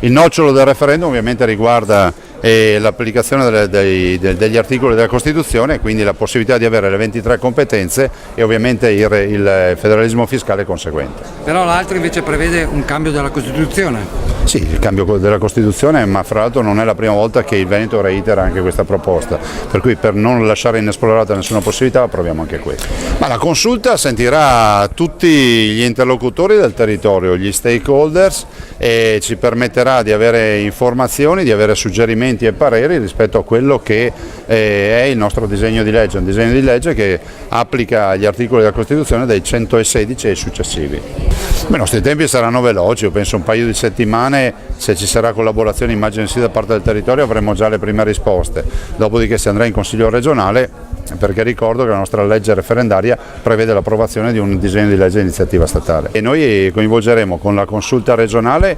Il nocciolo del referendum ovviamente riguarda l'applicazione degli articoli della Costituzione, quindi la possibilità di avere le 23 competenze e ovviamente il federalismo fiscale conseguente. Però l'altro invece prevede un cambio della Costituzione. Sì, il cambio della Costituzione, ma fra l'altro non è la prima volta che il Veneto reitera anche questa proposta, per cui per non lasciare inesplorata nessuna possibilità approviamo anche questo. Ma la consulta sentirà tutti gli interlocutori del territorio, gli stakeholders, e ci permetterà di avere informazioni, di avere suggerimenti e pareri rispetto a quello che è il nostro disegno di legge, un disegno di legge che applica gli articoli della Costituzione dai 116 ai successivi. I nostri tempi saranno veloci, io penso un paio di settimane, se ci sarà collaborazione immagino sì da parte del territorio avremo già le prime risposte, dopodiché si andrà in Consiglio regionale, perché ricordo che la nostra legge referendaria prevede l'approvazione di un disegno di legge di iniziativa statale e noi coinvolgeremo con la consulta regionale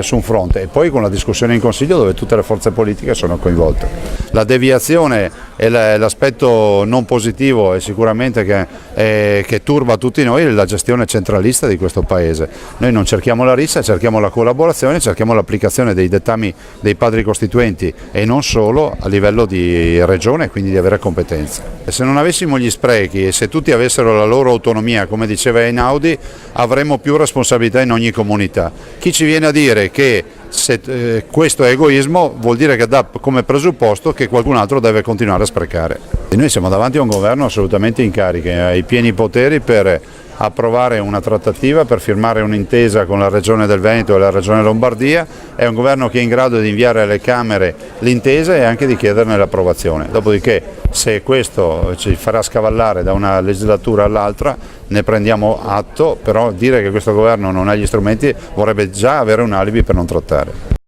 su un fronte e poi con la discussione in Consiglio dove tutte le forze politiche sono coinvolte. La deviazione e l'aspetto non positivo è sicuramente che turba tutti noi la gestione centralista di questo Paese. Noi non cerchiamo la rissa, cerchiamo la collaborazione, cerchiamo l'applicazione dei dettami dei padri costituenti e non solo a livello di regione, quindi di avere competenze. Se non avessimo gli sprechi e se tutti avessero la loro autonomia, come diceva Einaudi, avremmo più responsabilità in ogni comunità. Chi ci viene a dire che questo è egoismo vuol dire che dà come presupposto che qualcun altro deve continuare a sprecare. E noi siamo davanti a un governo assolutamente in carica, ha i pieni poteri per approvare una trattativa, per firmare un'intesa con la Regione del Veneto e la Regione Lombardia, è un governo che è in grado di inviare alle Camere l'intesa e anche di chiederne l'approvazione. Dopodiché se questo ci farà scavallare da una legislatura all'altra ne prendiamo atto, però dire che questo governo non ha gli strumenti vorrebbe già avere un alibi per non trattare.